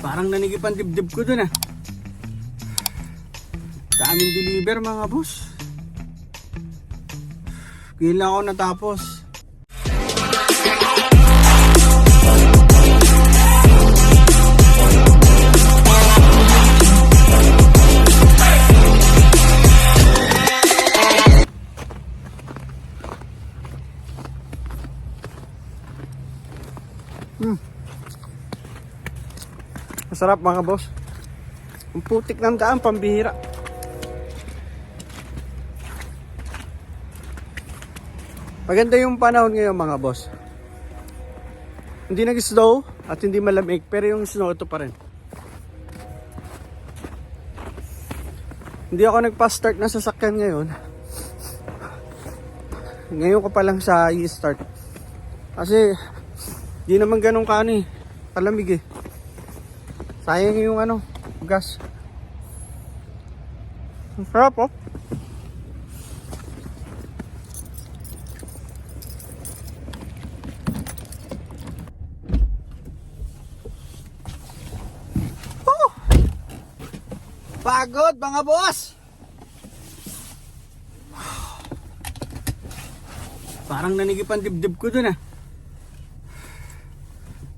Parang nanigip ang dibdib ko dun ah. Daming deliver mga boss. Ngayon lang ako natapos. Masarap mga boss. Ang putik ng daan, pambihira. Maganda yung panahon ngayon mga boss. Hindi nag-snow at hindi malamig, pero yung snow ito pa rin. Hindi ako nagpa-start ng sasakyan ngayon. Ngayon ko pa lang sa i-start. Kasi di naman ganun kalamig eh. Sayang yung gas. Ang sarap oh. Pagod mga boss. Parang nanigip ang dibdib ko dun ah.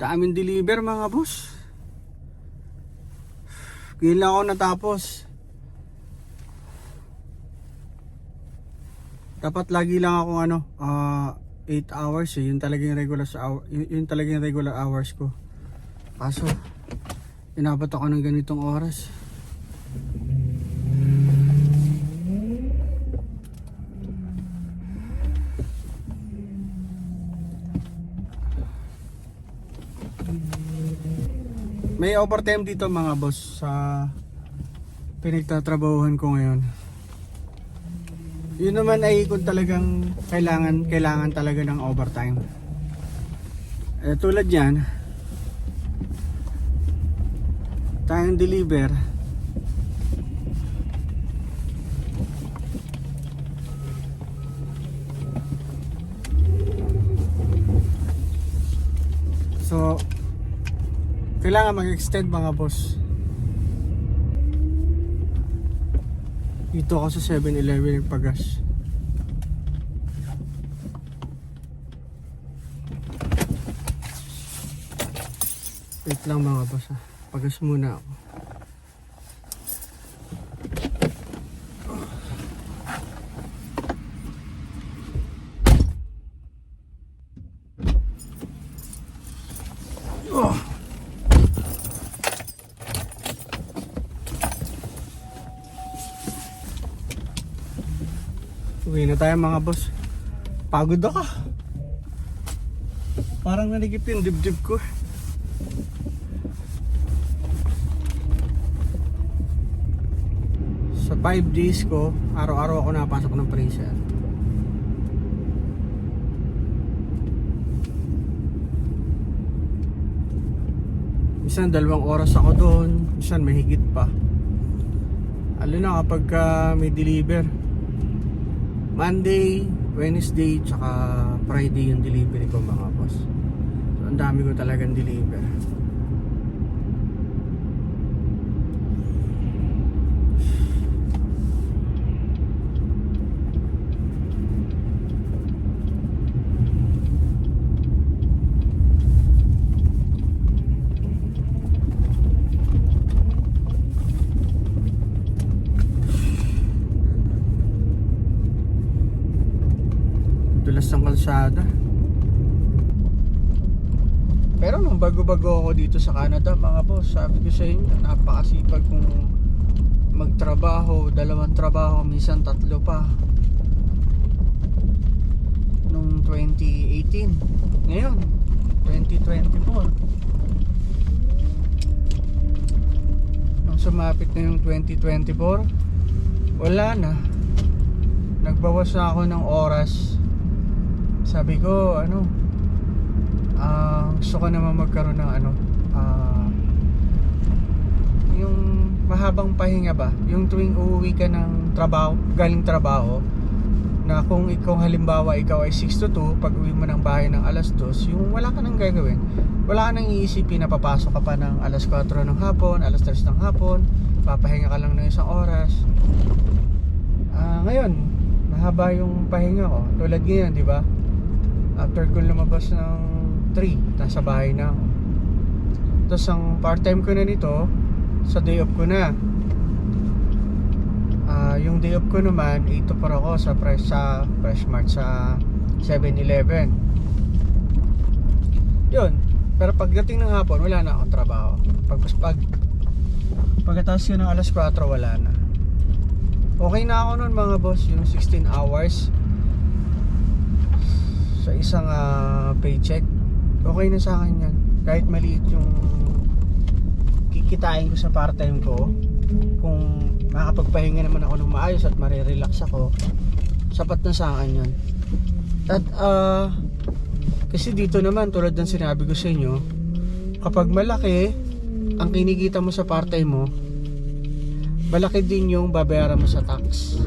Daming deliver mga boss. Ngayon lang ako natapos. Dapat lagi lang ako 8 hours eh. Yun talaga yung regular hours ko. Kaso inabot ako ng ganitong oras. May overtime dito mga boss sa pinagtatrabahuhan ko ngayon. Yun naman ay kung talagang kailangan talaga ng overtime. Tulad yan, tayong deliver. So kailangan mag-extend mga boss. Dito ako sa 7-Eleven ng pagas. Wait lang mga boss ha. Pagas muna ako. Uwi na tayo mga boss. Pagod ako. Parang nanigip yung dibdib ko. Sa 5 days ko, araw-araw ako napasok ng pressure. Minsan 2 oras ako doon, minsan mahigit pa. Lalo na kapag may deliver. Monday, Wednesday, tsaka Friday yung delivery ko mga boss. So, ang dami ko talagang deliver. Dulas ng kalsada. Pero nung bago-bago ako dito sa Canada mga boss, sabi ko sa inyo, napakasipag kong magtrabaho, 2 trabaho, minsan 3 pa. Nung 2018. Ngayon 2024. Nung sumapit na yung 2024, wala na. Nagbawas na ako ng oras. Sabi ko gusto ko naman magkaroon ng yung mahabang pahinga ba, yung tuwing uuwi ka ng trabaho, galing trabaho, na kung ikaw halimbawa ikaw ay 6 to 2, pag uwi mo ng bahay ng alas 2, yung wala ka nang gagawin, wala ka nang iisipin na papasok ka pa ng alas 4 ng hapon, alas 3 ng hapon, papahinga ka lang ng isang oras. Ngayon mahaba yung pahinga ko, tulad ngayon, di ba? After ko lumabas ng 3, nasa bahay na ako. Tapos ang part-time ko na nito, sa day off ko na. Yung day off ko naman, 8 to 4 ako sa Fresh Mart sa 7-Eleven. Yun. Pero pagdating ng hapon, wala na akong trabaho. Pagkatapos yun ng alas 4, wala na. Okay na ako nun mga boss, yung 16 hours sa isang paycheck. Okay na sa akin yan. Kahit maliit yung kikitain ko sa part-time ko, kung makakapagpahinga naman ako ng maayos at marirelax ako, sapat na sa akin yun. At kasi dito naman, tulad ng sinabi ko sa inyo, kapag malaki ang kinikita mo sa part-time mo, malaki din yung babayaran mo sa tax.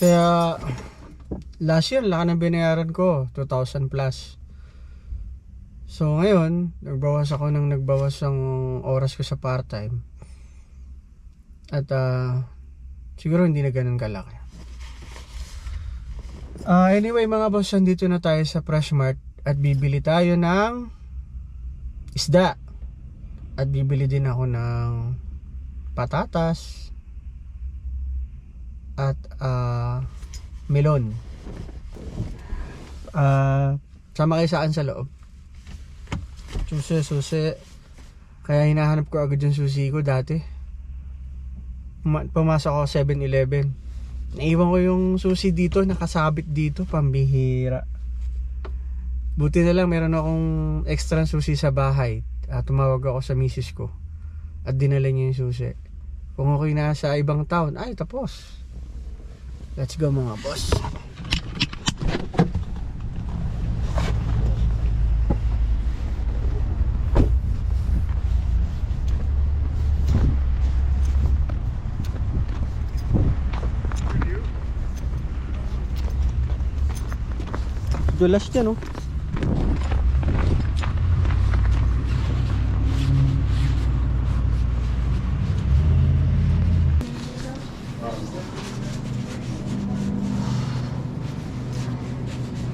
Kaya last year laki ng binayaran ko, 2,000 plus. So ngayon nagbawas ng oras ko sa part-time. At siguro hindi na ganun kalaki. Anyway mga boss, dito na tayo sa Fresh Mart at bibili tayo ng isda. At bibili din ako ng patatas at melon. Sama kayo saan sa loob? Susi. Kaya hinahanap ko agad yung susi ko dati. Pumasok ako 7-Eleven. Naiwan ko yung susi dito, nakasabit dito, pambihira. Buti na lang meron akong extra susi sa bahay. Tumawag ako sa misis ko at dinala niya yung susi. Kung okay na sa ibang town, ay tapos. Let's go mga boss. Dulas dyan, oh.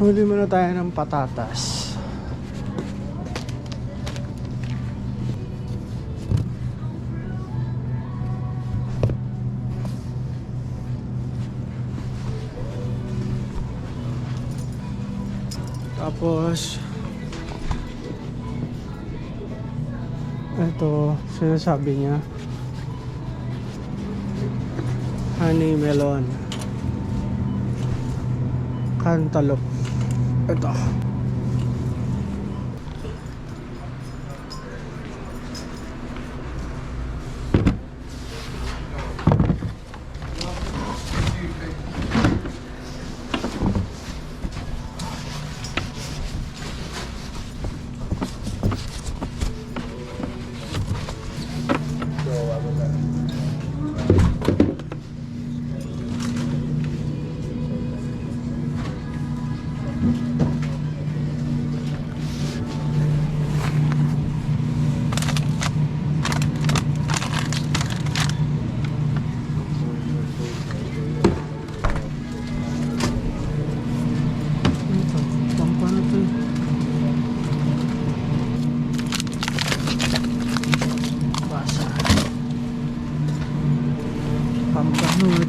Huli muna tayo ng patatas. Tapos ito, sinasabi niya honey melon, cantaloupe. Ito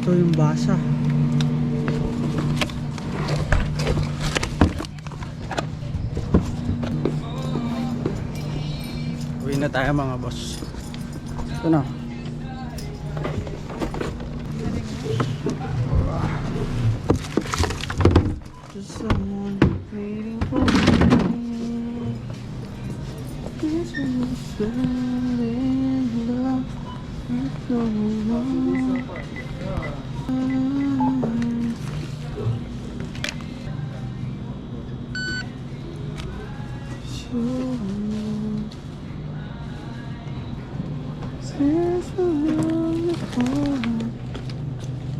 ito yung basa. Uwi na tayo mga boss. Ito na. someone waiting for me. This is in love with going on. Since I'm the phone,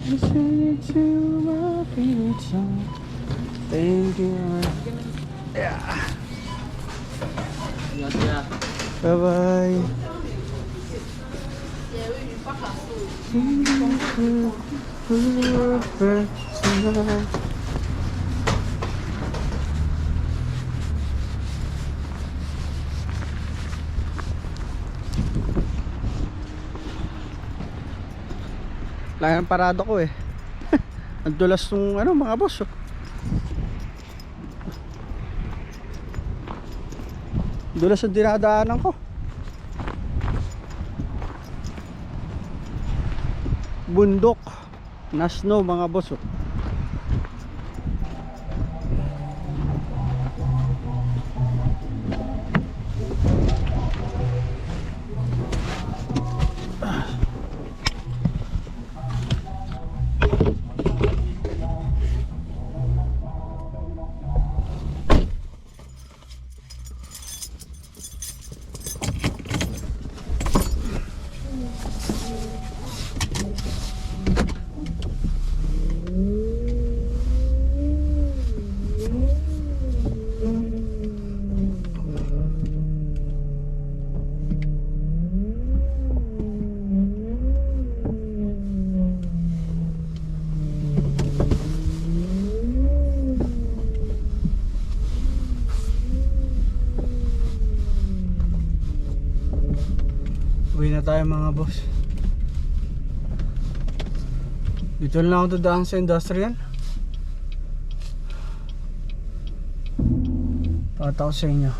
listening to my favorite song. Thank you. Yeah. Bye bye. Lang ang parada ko eh. Ang dulas nung ano mga boss. Oh. Dulas ang dinadaanan ko. Bundok na snow mga boss. Oh. Uwi na tayo mga boss. Dito lang ako dadaan sa industrial. Pakita ko sa inyo.